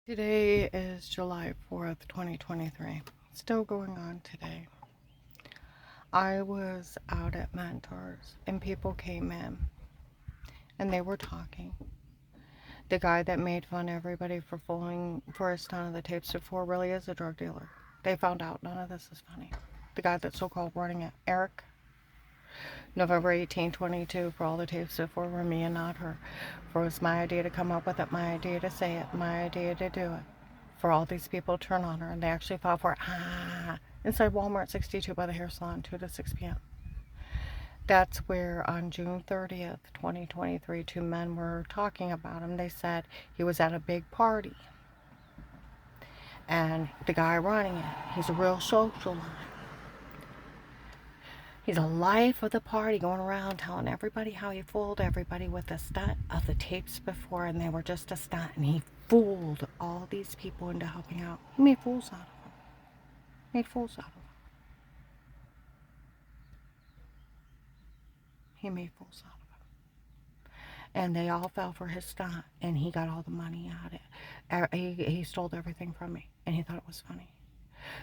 Today is July 4th, 2023. Still going on today. I was out at Mentors and people came in and they were talking. The guy that made fun of everybody for falling for his ton of the tapes before really is a drug dealer. They found out none of this is funny. The guy that's so-called running it, Eric, November 18, 22, for all the tapes before were me and not her. For it was my idea to come up with it, my idea to say it, my idea to do it. For all these people to turn on her, and they actually fought for it. Inside Walmart 62 by the hair salon, 2 to 6 p.m. That's where on June 30th, 2023, two men were talking about him. They said he was at a big party. And the guy running it, he's a real socialite. He's a life of the party, going around telling everybody how he fooled everybody with a stunt of the tapes before, and they were just a stunt. And he fooled all these people into helping out. He made fools out of them. Made fools out of them. He made fools out of them. And they all fell for his stunt, and he got all the money out of it. He stole everything from me, and he thought it was funny.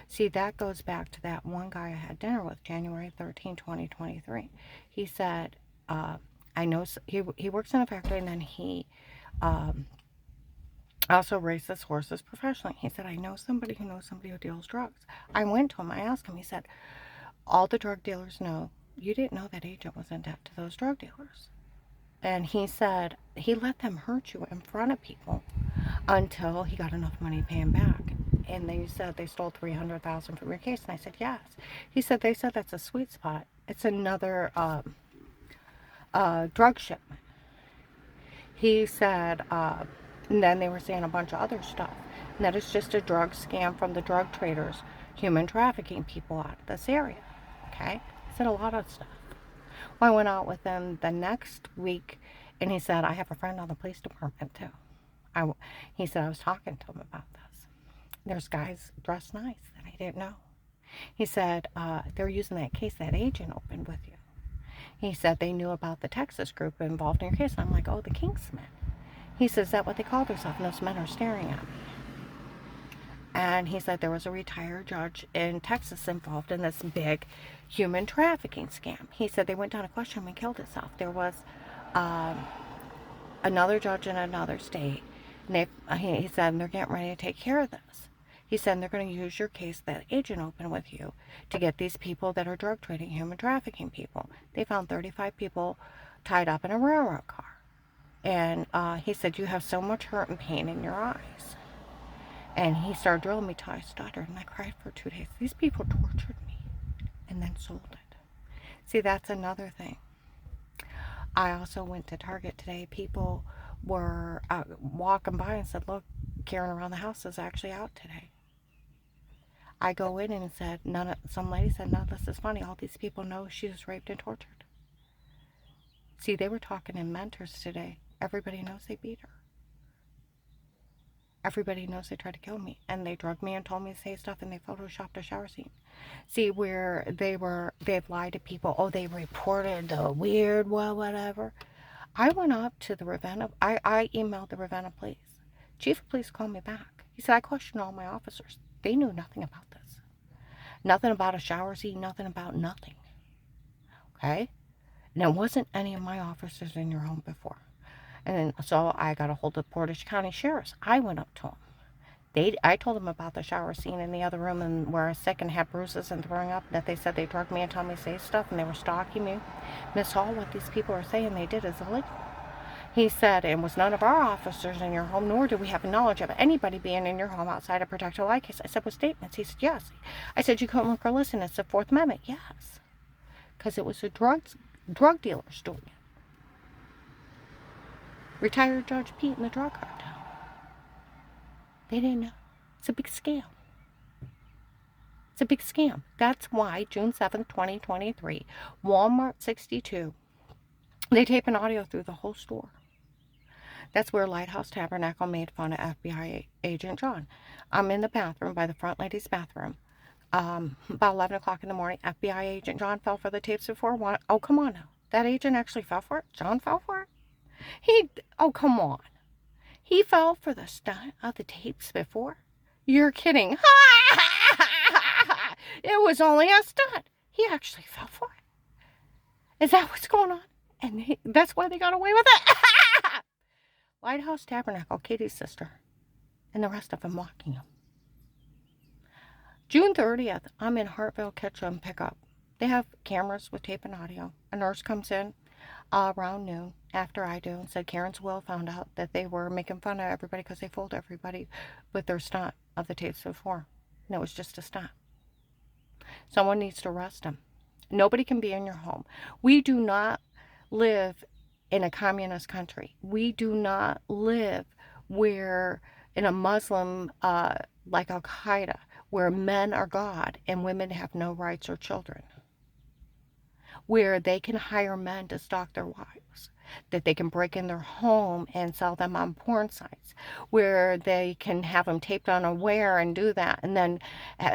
See, that goes back to that one guy I had dinner with, January 13, 2023. He said, I know, he works in a factory, and then he also races horses professionally. He said, I know somebody who knows somebody who deals drugs. I went to him, I asked him, he said, all the drug dealers know you didn't know that agent was in debt to those drug dealers. And he said he let them hurt you in front of people until he got enough money to pay him back. And they said they stole $300,000 from your case. And I said, yes. He said, they said that's a sweet spot. It's another drug shipment. He said, and then they were saying a bunch of other stuff. And that it's just a drug scam from the drug traders, human trafficking people out of this area. Okay? He said a lot of stuff. Well, I went out with him the next week, and he said, I have a friend on the police department, too. He said, I was talking to him about this. There's guys dressed nice that I didn't know. He said, they're using that case that agent opened with you. He said they knew about the Texas group involved in your case. And I'm like, oh, the Kingsmen. He says, is that what they call themselves? And those men are staring at me. And he said there was a retired judge in Texas involved in this big human trafficking scam. He said they went down to question him and killed himself. There was another judge in another state. And he said they're getting ready to take care of this. He said they're going to use your case that agent opened with you to get these people that are drug trading, human trafficking people. They found 35 people tied up in a railroad car. And he said, you have so much hurt and pain in your eyes. And he started drilling me till I stuttered, and I cried for 2 days. These people tortured me and then sold it. See, that's another thing. I also went to Target today. People were walking by and said, look, Karen around the house is actually out today. I go in and said, some lady said, none of this is funny. All these people know she was raped and tortured. See, they were talking in Mentors today. Everybody knows they beat her. Everybody knows they tried to kill me, and they drugged me and told me to say stuff, and they photoshopped a shower scene. See, where they've lied to people. Oh, they reported the weird, well, whatever. I went up to the Ravenna, I emailed the Ravenna police. Chief of police called me back. He said, I questioned all my officers. They knew nothing about this. Nothing about a shower scene, nothing about nothing. Okay? And it wasn't any of my officers in your home before. And then, so I got a hold of Portage County Sheriff's. I went up to them. I told them about the shower scene in the other room and where I was sick and had bruises and throwing up, that they said they drugged me and told me to say stuff, and they were stalking me. Miss Hall, what these people are saying they did is illegal. He said, it was none of our officers in your home, nor do we have knowledge of anybody being in your home outside a protected light case. I said, with statements? He said, yes. I said, you couldn't look or listen. It's the Fourth Amendment. Yes. Because it was the drug dealers doing it. Retired Judge Pete and the drug cartel. They didn't know. It's a big scam. It's a big scam. That's why June 7th, 2023, Walmart 62, they tape an audio through the whole store. That's where Lighthouse Tabernacle made fun of FBI Agent John. I'm in the bathroom, by the front lady's bathroom. About 11 o'clock in the morning, FBI Agent John fell for the tapes before one. Oh, come on now. That agent actually fell for it? John fell for it? Oh, come on. He fell for the stunt of the tapes before. You're kidding. It was only a stunt. He actually fell for it. Is that what's going on? And that's why they got away with it. Lighthouse Tabernacle, Katie's sister, and the rest of them mocking him. June 30th, I'm in Hartville Ketchum pickup. They have cameras with tape and audio. A nurse comes in around noon after I do and said Karen's Will found out that they were making fun of everybody because they fooled everybody with their stunt of the tapes before. And it was just a stunt. Someone needs to arrest him. Nobody can be in your home. We do not live in a communist country. We do not live where in a Muslim like Al-Qaeda, where men are God and women have no rights or children, where they can hire men to stalk their wives, that they can break in their home and sell them on porn sites, where they can have them taped unaware and do that, and then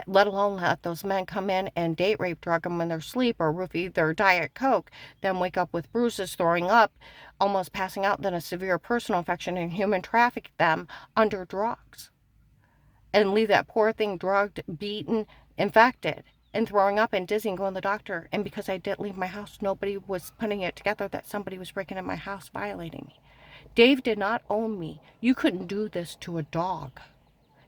let alone let those men come in and date rape drug them when they're asleep or roofie their Diet Coke, then wake up with bruises, throwing up, almost passing out, then a severe personal infection, and human traffic them under drugs. And leave that poor thing drugged, beaten, infected, and throwing up and dizzy and going to the doctor. And because I didn't leave my house, nobody was putting it together that somebody was breaking in my house, violating me. Dave did not own me. You couldn't do this to a dog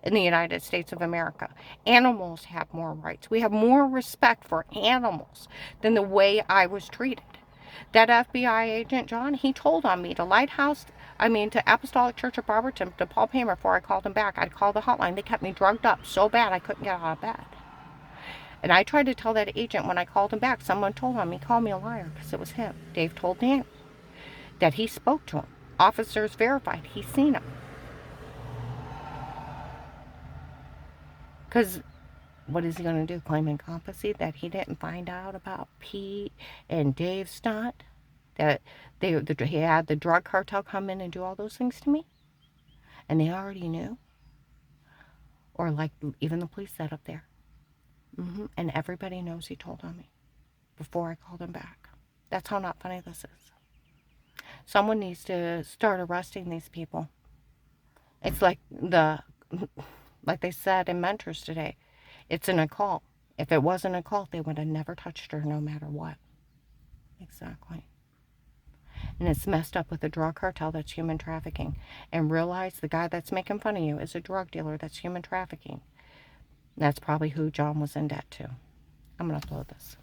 in the United States of America. Animals have more rights. We have more respect for animals than the way I was treated. That FBI agent, John, he told on me to Apostolic Church of Barberton, to Paul Paymer before I called him back. I'd call the hotline. They kept me drugged up so bad I couldn't get out of bed. And I tried to tell that agent when I called him back. Someone told on me, called me a liar because it was him. Dave told Danny that he spoke to him. Officers verified he's seen him. Because what is he going to do? Claim incompetency that he didn't find out about Pete and Dave's stunt? That he had the drug cartel come in and do all those things to me? And they already knew? Or like even the police said up there. And everybody knows he told on me before I called him back. That's how not funny this is. Someone needs to start arresting these people. It's like they said in Mentors today, it's an occult. If it wasn't a cult, they would have never touched her no matter what. Exactly. And it's messed up with the drug cartel that's human trafficking. And realize the guy that's making fun of you is a drug dealer that's human trafficking. That's probably who John was in debt to. I'm going to upload this.